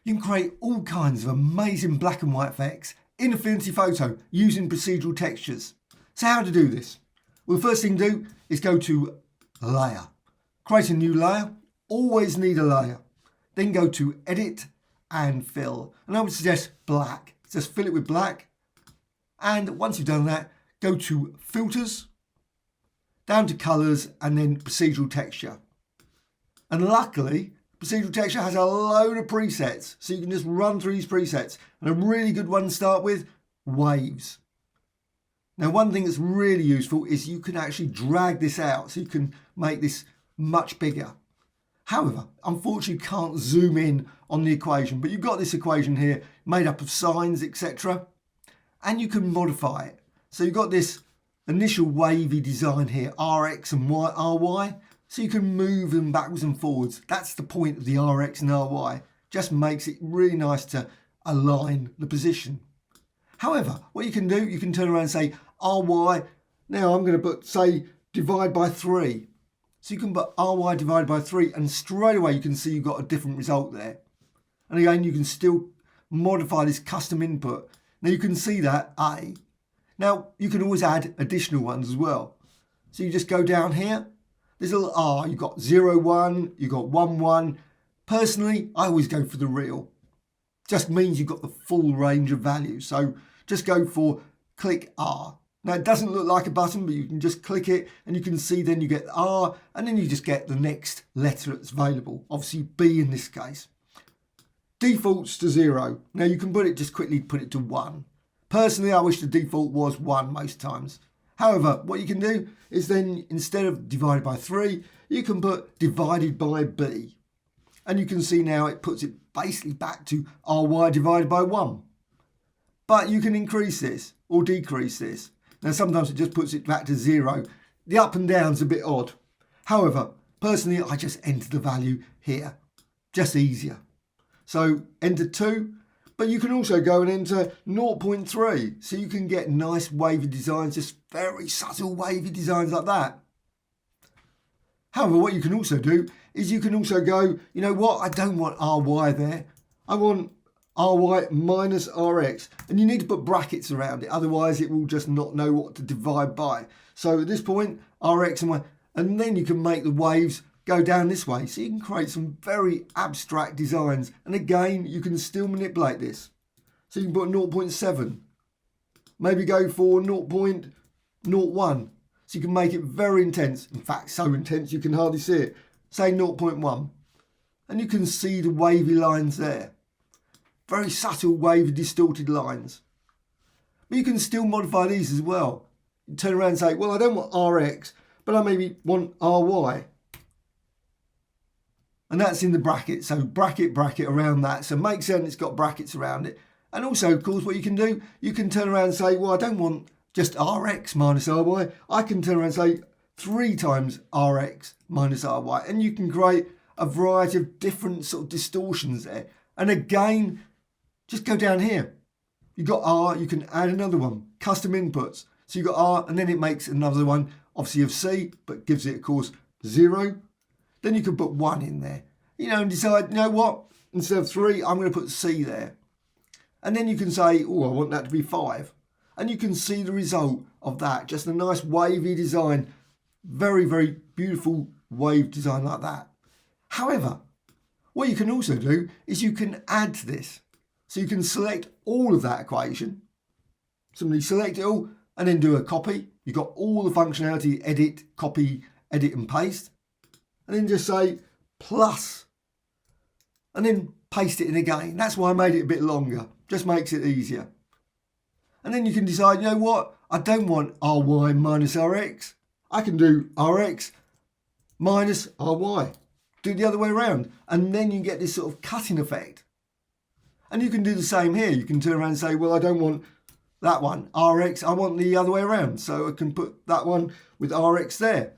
You can create all kinds of amazing black and white effects in Affinity Photo using procedural textures. So how to do this? Well, the first thing to do is go to Layer. Create a new layer. Always need a layer. Then go to Edit and Fill. And I would suggest black. Just fill it with black. And once you've done that, go to Filters, down to Colours, and then Procedural Texture. And luckily, Procedural Texture has a load of presets, so you can just run through these presets. And a really good one to start with, waves. Now, one thing that's really useful is you can actually drag this out, so you can make this much bigger. However, unfortunately, you can't zoom in on the equation, but you've got this equation here made up of sines, etc. And you can modify it. So you've got this initial wavy design here, Rx and Ry. So you can move them backwards and forwards. That's the point of the Rx and Ry. Just makes it really nice to align the position. However, what you can do, you can turn around and say Ry. Now I'm going to put, say, divide by 3. So you can put Ry divided by 3 and straight away you can see you've got a different result there. And again, you can still modify this custom input. Now you can see that A. Now you can always add additional ones as well. So you just go down here. There's a little R, you've got 0, 1, you've got 1, 1. Personally, I always go for the real. Just means you've got the full range of values. So just go for click R. Now it doesn't look like a button, but you can just click it and you can see then you get R and then you just get the next letter that's available. Obviously B in this case. Defaults to 0. Now you can just quickly put it to 1. Personally, I wish the default was 1 most times. However, what you can do is then instead of divided by 3, you can put divided by B. And you can see now it puts it basically back to Ry divided by 1. But you can increase this or decrease this. Now sometimes it just puts it back to 0. The up and down's a bit odd. However, personally I just enter the value here. Just easier. So enter 2. But you can also go and enter 0.3. So you can get nice wavy designs, just very subtle wavy designs like that. However, what you can also do is you can also go, you know what, I don't want Ry there. I want Ry minus Rx. And you need to put brackets around it. Otherwise, it will just not know what to divide by. So at this point, Rx and Y. And then you can make the waves go down this way. So you can create some very abstract designs. And again, you can still manipulate this. So you can put 0.7. Maybe go for 0.01. So you can make it very intense. In fact, so intense you can hardly see it. Say 0.1. And you can see the wavy lines there. Very subtle, wavy, distorted lines. But you can still modify these as well. You turn around and say, well, I don't want Rx, but I maybe want Ry. And that's in the bracket. So bracket around that. So make certain it's got brackets around it. And also, of course, what you can do, you can turn around and say, well, I don't want just Rx minus Ry. I can turn around and say 3 times Rx minus Ry. And you can create a variety of different sort of distortions there. And again, just go down here. You've got R, you can add another one. Custom inputs. So you've got R, and then it makes another one, obviously of C, but gives it, of course, 0. Then you can put 1 in there. You know, and decide, you know what? Instead of 3, I'm going to put C there. And then you can say, oh, I want that to be 5. And you can see the result of that. Just a nice wavy design. Very, very beautiful wave design like that. However, what you can also do is you can add to this. So you can select all of that equation. Simply select it all and then do a copy. You've got all the functionality, edit, copy, edit and paste. And then just say plus. And then paste it in again. That's why I made it a bit longer. Just makes it easier. And then you can decide, you know what? I don't want Ry minus Rx. I can do Rx minus Ry. Do it the other way around. And then you get this sort of cutting effect. And you can do the same here. You can turn around and say, well, I don't want that one, Rx. I want the other way around. So I can put that one with Rx there.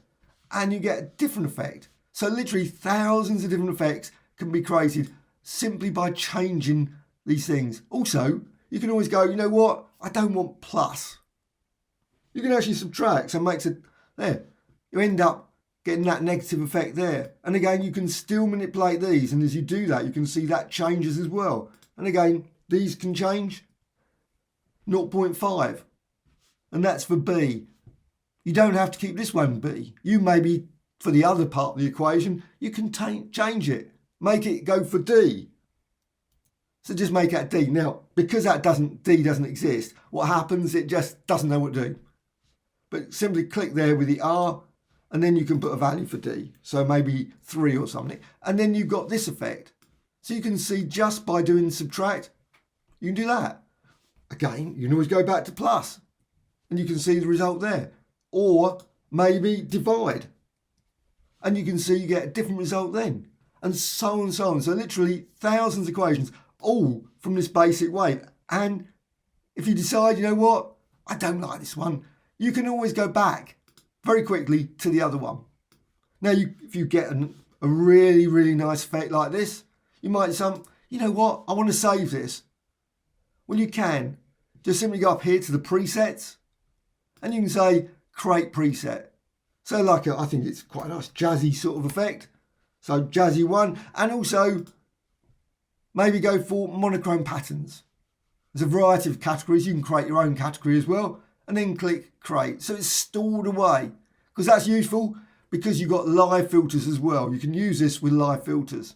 And you get a different effect. So literally thousands of different effects can be created simply by changing these things. Also, you can always go, you know what? I don't want plus. You can actually subtract. So it makes it, there. You end up getting that negative effect there. And again, you can still manipulate these, and as you do that, you can see that changes as well. And again, these can change 0.5, and that's for B. You don't have to keep this one B. You maybe, for the other part of the equation, you can change it. Make it go for D. So just make that D. Now, because D doesn't exist, what happens, it just doesn't know what to do. But simply click there with the R, and then you can put a value for D. So maybe 3 or something. And then you've got this effect. So you can see just by doing subtract, you can do that. Again, you can always go back to plus, and you can see the result there. Or maybe divide, and you can see you get a different result then. And so on and so on. So literally thousands of equations, all from this basic way. And if you decide, you know what, I don't like this one, you can always go back very quickly to the other one. Now, if you get a really, really nice effect like this, you might say, you know what, I want to save this. Well, you can. Just simply go up here to the presets, and you can say create preset. So like I think it's quite a nice jazzy sort of effect. So jazzy 1, and also maybe go for monochrome patterns. There's a variety of categories. You can create your own category as well, and then click create. So it's stored away, because that's useful because you've got live filters as well. You can use this with live filters,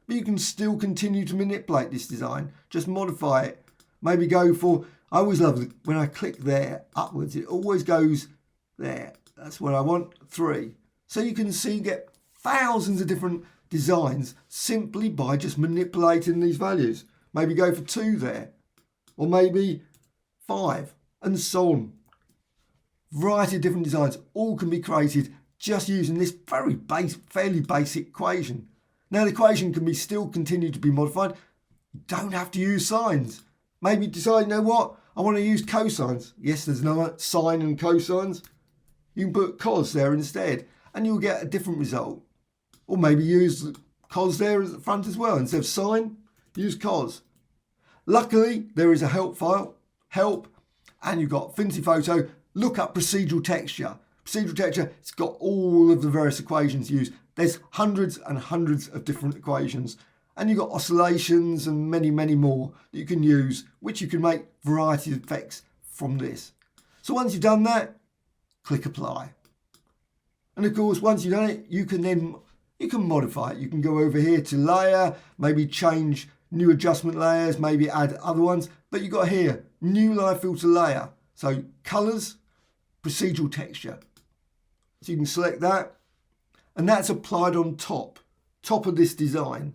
but you can still continue to manipulate this design. Just modify it. Maybe go for, I always love it when I click there upwards, it always goes there. That's what I want, 3. So you can see, get thousands of different designs simply by just manipulating these values. Maybe go for 2 there, or maybe 5, and so on. Variety of different designs, all can be created just using this fairly basic equation. Now the equation can be still continue to be modified. You don't have to use signs. Maybe decide, you know what, I want to use cosines. Yes, there's no sine and cosines. You can put cos there instead, and you'll get a different result. Or maybe use cos there at the front as well. Instead of sine, use cos. Luckily, there is a help file, help, and you've got Affinity Photo. Look up procedural texture. Procedural texture, it's got all of the various equations used. There's hundreds and hundreds of different equations. And you've got oscillations and many, many more that you can use, which you can make variety of effects from this. So once you've done that, click apply. And of course, once you've done it, you can modify it. You can go over here to layer, maybe change new adjustment layers, maybe add other ones. But you've got here, new live filter layer. So colors, procedural texture. So you can select that, and that's applied on top of this design.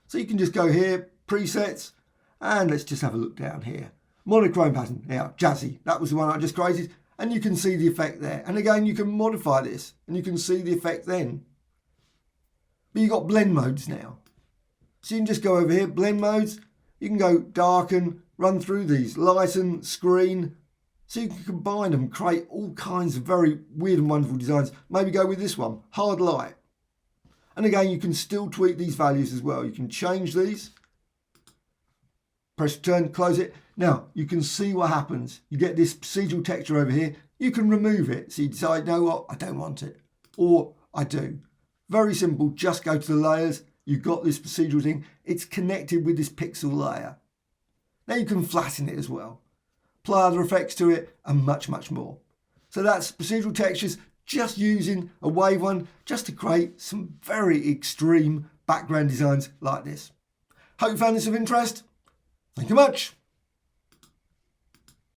So you can just go here, presets, and let's just have a look down here. Monochrome pattern, yeah, jazzy. That was the one I just created, and you can see the effect there. And again, you can modify this, and you can see the effect then. But you've got blend modes now. So you can just go over here, blend modes. You can go darken, run through these, lighten, screen. So you can combine them, create all kinds of very weird and wonderful designs. Maybe go with this one, hard light. And again, you can still tweak these values as well. You can change these. Press return, close it. Now, you can see what happens. You get this procedural texture over here. You can remove it. So you decide, no, what, I don't want it. Or I do. Very simple. Just go to the layers. You've got this procedural thing. It's connected with this pixel layer. Now you can flatten it as well. Apply other effects to it and much, much more. So that's procedural textures, just using a wave one just to create some very extreme background designs like this. Hope you found this of interest. Thank you much.